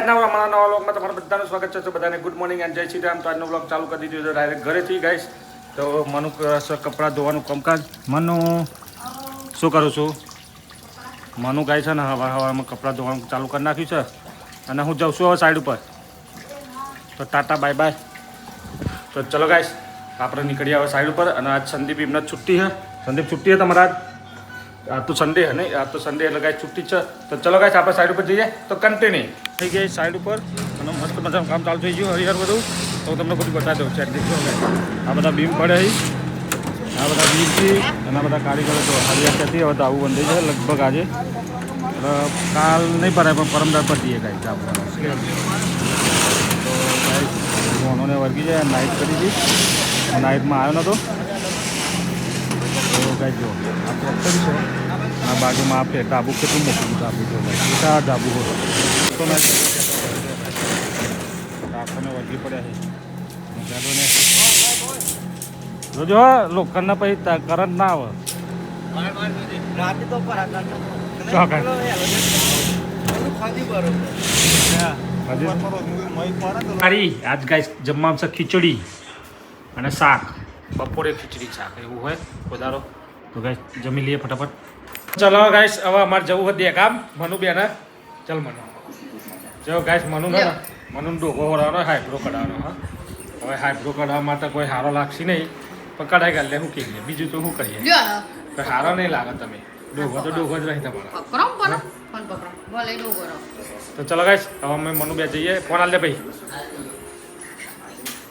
અમારા નવા વ્લોગમાં તમારું બધાનું સ્વાગત છે. તો બધાને ગુડ મોર્નિંગ એન્ડ જય શ્રી રામ. તો આજનો વ્લોગ ચાલુ કરી દીધો ડાયરેક્ટ ઘરેથી ગાઈસ. તો મનુ કપડાં ધોવાનું કામકાજ. મનુ શું કરું છું? મનુ ગાય છે ને હવામાં કપડાં ધોવાનું ચાલુ કરી નાખ્યું છે અને હું જાઉં છું હવે સાઈડ ઉપર. તો ટાટા બાય બાય. તો ચલો ગાઈસ આપણે નીકળીએ હવે સાઈડ ઉપર. અને આજ સંદીપ એમને છુટ્ટી છે. સંદીપ છુટ્ટી છે તમારા આજ તો સન્ડે હે નહીં? આજ તો સન્ડે એટલે ગાઈસ છુટ્ટી છે. તો ચલો ગાઈસ આપણે સાઈડ ઉપર જઈએ. તો કન્ટિન્યુ થઈ ગઈ સાઈડ ઉપર અને મસ્ત મજાનું કામ ચાલુ થઈ ગયું હરિહર બધું. તો તમને બધું બતાવી દઉં ચેક દેખો. આ બધા બીમ પડે આ બધા બીમથી અને આ બધા કારીગરો તો હરિહર ત્યાંથી હવે તો આવું બંધ છે લગભગ આજે. કાલ નહીં ભરાય પણ પરમદાર પર જઈએ ગાઈસ આપવાનું. તો ગાઈસ મોનોને વર્ગી જાય નાઇટ કરી હતી. નાઇટમાં આવ્યો નહોતો. તો ગાઈસ જો આ ફેક્ટરી છે. આ બાજુમાં આ ડાબુ કેટલું મોટું ડાબુ જો ગાઈસ આ ડાબુ હોય તો આંખોને વર્ગી પડ્યા છે જોજો લોખંડના પછી કરંટ ના આવે. આજ ગાઈસ જમવામાં છે ખીચડી અને શાક. બપોરે ખીચડી શાક એવું હોય વધારો. તો ગાઈસ જમી લઈએ ફટાફટ. ચલો ગાઈસ હવે અમારે જવું હતું કામ મનુ બેન. ચાલ મનુ જો ગાઈસ મનુ ને મનુ ડોકો વળવાનો હાઈબ્રો કઢાવવાનો. હા હવે હાઈબ્રો કઢાવવા માટે કોઈ સારો લાગશે નહીં પણ કઢાઈ ગાલે શું કહીએ બીજું તો શું કરીએ. સારો નહીં લાગે તમે ડોકો તો ડોકો જ રહી તમારો. તો ચલો ગાઈસ હવે અમે મનુ બે જઈએ. ફોન આલ દે ભાઈ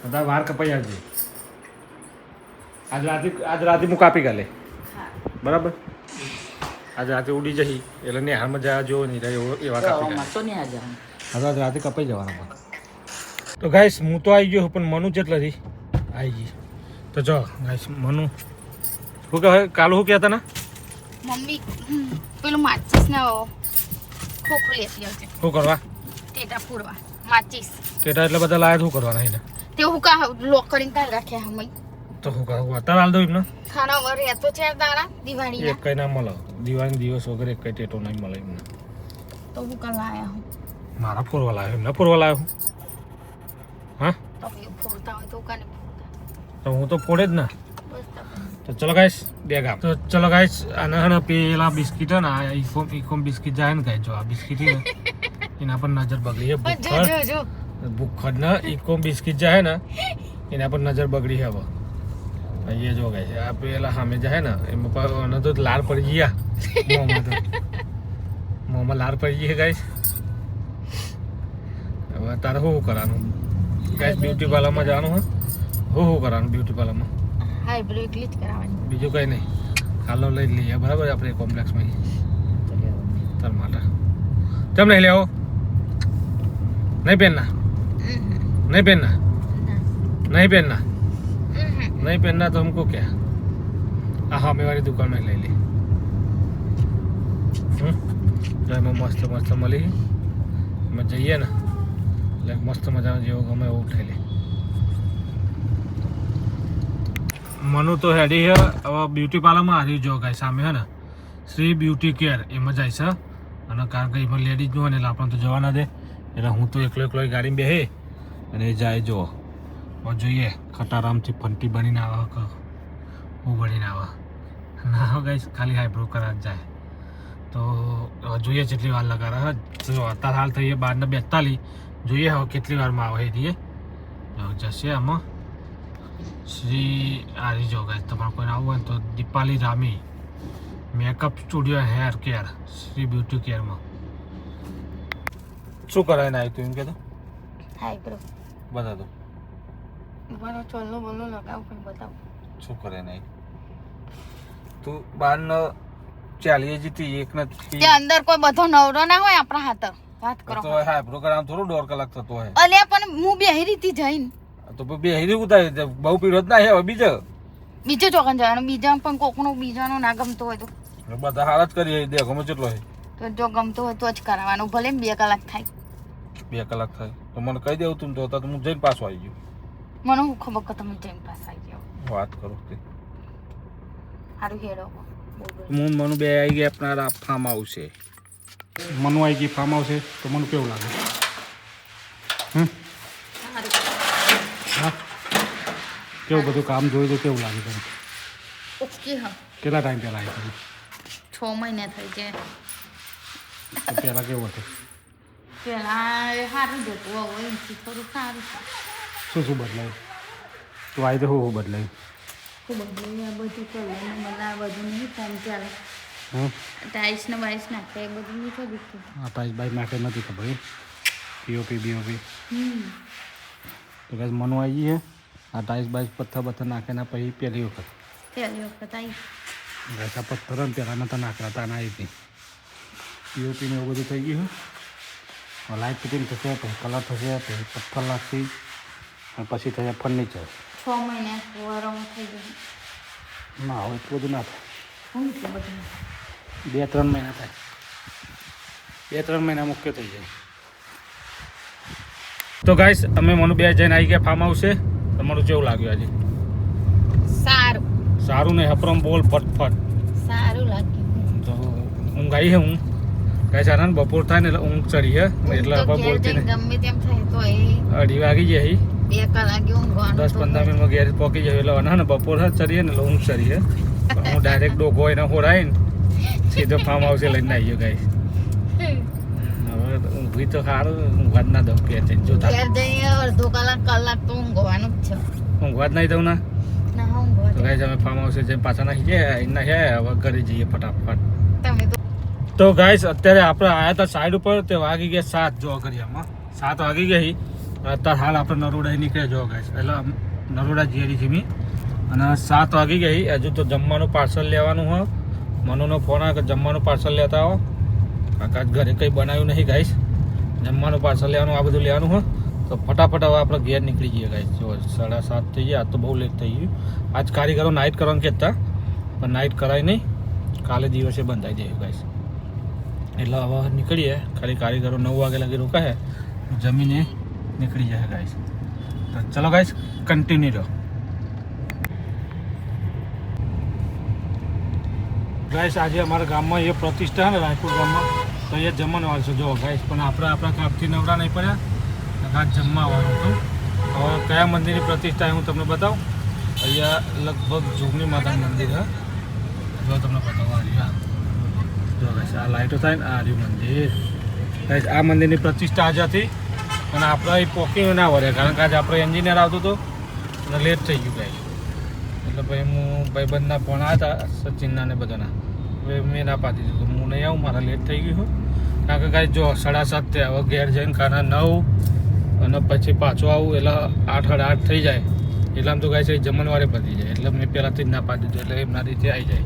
બધા વાર કપાઈ આવજે. આજ રાતે હું કાપી ગાલે બરાબર. આજે રાતે ઉડી જઈ એટલે નેહારમાં જવા જેવો નહીં રહ્યો એવા કાપી ગાલે. આજે રાતે કપાઈ જવાના. તો ગાઈસ હું તો આવી ગયો પણ મનુ જેટલાથી આવી ગઈ. તો જો ગાઈસ મનુ શું કહે કાલું શું કહેતા ને મમ્મી પેલું માચીસ ને ખોખું લેતી આવજે. શું કરવા? ટેટા ફોડવા માચીસ. ટેટા એટલે બધા લાયા શું કરવાના એને? તે હું કા લોક કરીને તાર રાખ્યા હમઈ. તો શું કહું અત્યારે હાલ દઉં એમને ખાના વર રહેતો છે તારા દિવાળી એક કઈ ના મળે. દિવાળી દિવસ વગર એક કઈ ટેટો નહીં મળે એમને. તો હું કા લાયા હું મારા ફોરવા લાવ્યો એમને ફોરવા લાવ્યો હું. હા તો એ ફોડતા હોય તો કાને ફોડતા. તો હું તો ફોડે જ ના. બસ તો ચલો ગાઈસ બે ગામ. તો ચલો ગાઈસ આના હે ને પેલા બિસ્કિટ હે ને આ ઇકોમ બિસ્કિટ જાય ને ગાઈસ જો આ બિસ્કિટ ને એના પર નજર બગડી હે. ભૂખડ ને ઇકોમ બિસ્કિટ જાય ને એના પર નજર બગડી હે. હવે ये जो गए આ પેલા સામે જાય ને એમાં પાછો તો લાર પડી ગયા મોંમાં લાર પડી ગઈ ગાઈસ. હવે તારે શું કરવાનું ગાઈસ? બ્યુટી પાર્લરમાં જવાનું હે. શું કરવાનું બ્યુટી પાર્લરમાં? હાઈ બ્લુ એટલી જ કરાવવાની બીજું કંઈ નહીં. હાલો લઈ લઈએ બરાબર આપણે કોમ્પ્લેક્સમાં તાર માટે. કેમ નહીં લેવો? નહીં પહેરના નહીં પહેરના नहीं पहनना नहीं पहनना तो हमको क्या हाँ हमें वाली दुकान में ले ली. એમાં મસ્ત મસ્ત મળી અમે જઈએ ને એટલે મસ્ત મજાનો જેવો ગમે એવું ઉઠાઈ લે. મનુ તો હેડી છે હવે બ્યુટી પાર્લરમાં હારી જો ગાય સામે હે ને શ્રી બ્યુટી કેર એમાં જાય છે. અને કારણ કે એમાં લેડીઝ હોય ને એટલે આપણે તો જવા ના દે એટલે હું તો એકલો એકલો ગાડીમાં બેસે અને એ જાય જો જોઈએ ખટારામથી ફંટી બનીને આવે કે હું બનીને આવે ના ગાઈસ ખાલી હાઈબ્રો કરા જ જાય. તો જોઈએ કેટલી વાર લગાડે. અત્યારે હાલ થઈ 12:42 જોઈએ હવે કેટલી વારમાં આવે એ જશે આમાં. શ્રી આરી જો ગાઈસ તમારે કોઈને આવવું હોય તો Deepali Rami makeup studio hair care Shri beauty કેરમાં. શું કરાવીને આવ્યું તું એમ કહેતો? હાઈ બ્રો બતા દો બરો ચોલ્લો બોલો લગાવ પણ બતાવ શું કરે નહીં. તું 12:40 જીતી એક નથી. તે અંદર કોઈ બધો નવરો ના હોય આપણા હાથ વાત કરો તો હા પ્રોગ્રામ થોડો 1.5 કલાક થતો હોય. અલે પણ હું બેહી રીતી જઈને તો બે હીરી ઉતારી બહુ પીડો જ ના હે. બીજો ચોકન જવાનું બીજા પણ કોકનો બીજાનો ના ગમતો હોય તો બધા હાલત કરી દેખો મેં કેટલો છે. તો જો ગમતો હોય તો જ કરાવવાનું ભલે 2 કલાક થાય. 2 કલાક થાય તો મને કહી દેવું તું તો હું જઈને પાછો આવી ગયો. મને હું ખબર કે તમે જઈને પાછા આવી જાઓ. વાત કરો તે સારું હેડો. મનુ બે આવી ગયા આપણા ફાર્મ હાઉસ છે. મનુ આવી ગઈ ફાર્મ હાઉસ છે તો મને કેવું લાગે? કેવું બધું કામ જોયું તો કેવું લાગે તને ઓકે હા કેટલા ટાઈમ પહેલાં આવી 6 મહિના થઈ ગયા તો પહેલાં કેવું હતું પેલા સારું જ હતું હવે એમથી થોડું સારું છે શું બદલાયું તું આવી તો શું બદલાયું ખૂબ બદલાયું આ બધું કર્યું મને આ બધું નહીં ફોર્મ ચાલે હં ટાઈલ્સ ને વાઇસ નાખે એ બધું નહીં થયું આ ટાઈસ બાઈક નાખે નથી ખબર પીઓપી બીઓપી તો કઈ મનો આવી છે આ ટાઈસ બાઈસ પથ્થર બથ્થર નાખેના પછી પહેલી વખત પહેલી વખત આવી ઘસા પથ્થર ને પહેલાં નતા નાખતા હતા આવી હતી પીઓપી ને એવું બધું થઈ ગયું લાઇટ ફિટિંગ થશે પછી કલર થશે પછી પથ્થર લાગશે અને પછી થશે ફર્નિચર 6 મહિના વારમાં થઈ ગયું ના હવે એટલું બધું ના થાય હું એટલું બધું 2-3 મહિના થાય 2-3 મહિના મુખ્ય થઈ જાય તો ગાઈસ અમે મનુ બે જઈને આવી ગયા ફાર્મ હાઉસે તમારું કેવું લાગ્યું આજે સારું સારું ને હપરમ બોલ ફટફટ સારું લાગ્યું તો ઊંઘ આવી છે હું ગાઈસ આનંદ બપોર થાય ને એટલે ઊંઘ ચડી છે એટલે હવે બોલતી ને ગમે તેમ થાય તો એ 2:30 વાગી જાય 2 કલાકે ઊંઘવાનું 10-15 મિનિટમાં ઘેર પહોંચી જાય એટલે ના ને બપોર ચડીએ ને એટલે ઊંઘ ચડી છે પણ હું ડાયરેક્ટ ડોગો એને હોડાવીને સીધો ફાર્મ હાઉસે લઈને આવી ગયો ગાઈસ હવે ઊંઘી તો સારું ઊંઘવા જ ના દઉં કે જોતા ઘેર જઈએ અડધો કલાક તો ઊંઘવાનું જ છે ઊંઘવા જ નહીં દઉં ના ના ઊંઘવા તો ગાઈસ અમે ફાર્મ હાઉસે જઈને પાછા નાખી ગયા અહીંના છે હવે ઘરે જઈએ ફટાફટ તમે તો ગાઈસ અત્યારે આપણે આવ્યા હતા સાઈડ ઉપર તે વાગી ગયા 7 જો ઘરિયામાં 7 વાગી ગઈ અત્યારે હાલ આપણે નરોડા નીકળ્યા જો ગાઈસ એટલે નરોડા જેરી જીમી અને 7 વાગી ગઈ હજુ તો જમવાનું પાર્સલ લેવાનું હોય મનુનો ફોન આવે કે જમવાનું પાર્સલ લેતા આવો કાકા ઘરે કંઈ બનાવ્યું નહીં ગાઈસ જમવાનું પાર્સલ લેવાનું આ બધું લેવાનું હોય તો ફટાફટ હવે આપણે ઘેર નીકળી જઈએ ગાઈસ જો 7:30 થઈ ગયા આજ તો બહુ લેટ થઈ ગયું આજ કારીગરો નાઇટ કરવાનું કહેતા પણ નાઇટ કરાય નહીં કાલે દિવસે બંધાઈ જાય ગાઈસ એટલે હવે નીકળીએ ખાલી કારીગરો 9 વાગે લગી રોકાય જમીને નીકળી જાય ગાઈસ તો ચલો ગાઈસ કન્ટિન્યુ રહો ગાઈસ આજે અમારા ગામમાં એ પ્રતિષ્ઠા ને રાયપુર ગામમાં તો એ જમવાનું છે જો ગાઈસ પણ આપણે આપણા કાપથી નવરા નહીં પડ્યા આજ જમવા આવવાનું હતું હવે કયા મંદિરની પ્રતિષ્ઠા હું તમને બતાવું અહીંયા લગભગ જોગની માતાનું મંદિર છે જો તમને બતાવું આ જો ગાઈસ આ લાઈટો થાય ને આ રહ્યું મંદિર ગાઈસ આ મંદિરની પ્રતિષ્ઠા આજે હતી અને આપણે એ પોકીને ના વળે કારણ કે આજે આપણે એન્જિનિયર આવતું હતું અને લેટ થઈ ગયું ગાઈસ એટલે ભાઈ હું ભાઈબંધના ફોન આવ્યા હતા સચિનના ને બધાના હવે મેં ના પાડી દીધું હું નહીં આવું મારા લેટ થઈ ગયું કારણ કે ગાઈસ જો 7:30 થયા હવે ઘેર જઈને ખાના 9 અને પછી પાછું આવું એટલે 8-8:30 થઈ જાય એટલે આમ તો ગાઈસ એ જમણવારે પતી જાય એટલે મેં પહેલાંથી જ ના પાડી દીધું એટલે એમના રીતે આવી જાય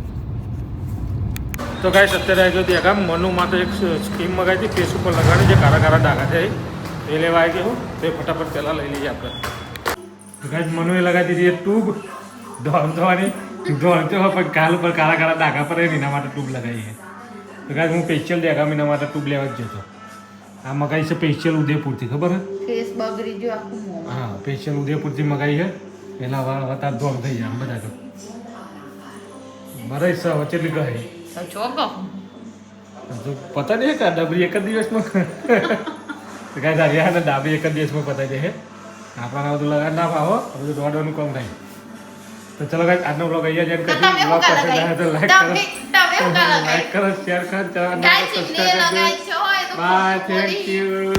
તો ગાઈસ અત્યારે આવી ગયો દેખા મનુ માટે એક સ્કીમ મંગાવી હતી ફેસ ઉપર લગાડી જે કારા કારા ડાઘા છે એ લેવા આવી ગયો તો એ ફટાફટ પહેલાં લઈ લઈએ આપણે ગાઈસ મનુએ લગાવી દીધી એ ટ્યુબ ધોવાની ધોતો પણ કાલ ઉપર કાળા કાળા ડાઘા પર એના માટે ટ્યુબ લગાવી છે તો ગાઈસ હું સ્પેશિયલ દેખામીના માટે ટ્યુબ લેવા જ જતો આ મગાવી છે સ્પેશિયલ ઉદયપુરથી ખબર હે ફેસ બગડી ગયો આખું મોં હા સ્પેશિયલ ઉદયપુરથી મગાવી છે એના વાળ વતા ધોળ થઈ જાય બધા તો બરાબર છે વચ્ચેલી કહે તો ચોકો પતા નહીં કે ડબરી એક જ દિવસમાં કાંઈ દારિયા ને ડાબી એક જ દિવસમાં પતાવી દે છે આપણાને બધું લગાડ ના ભાવો બધું દોડવાનું કમ થાય તો ચલો ગાઈસ આજનો બ્લોગ અહીંયા જેમ કરી બ્લોગ પસંદ આવે તો લાઈક કરો શેર કરો ચેનલ સબસ્ક્રાઇબ કરો બાય થેન્ક યુ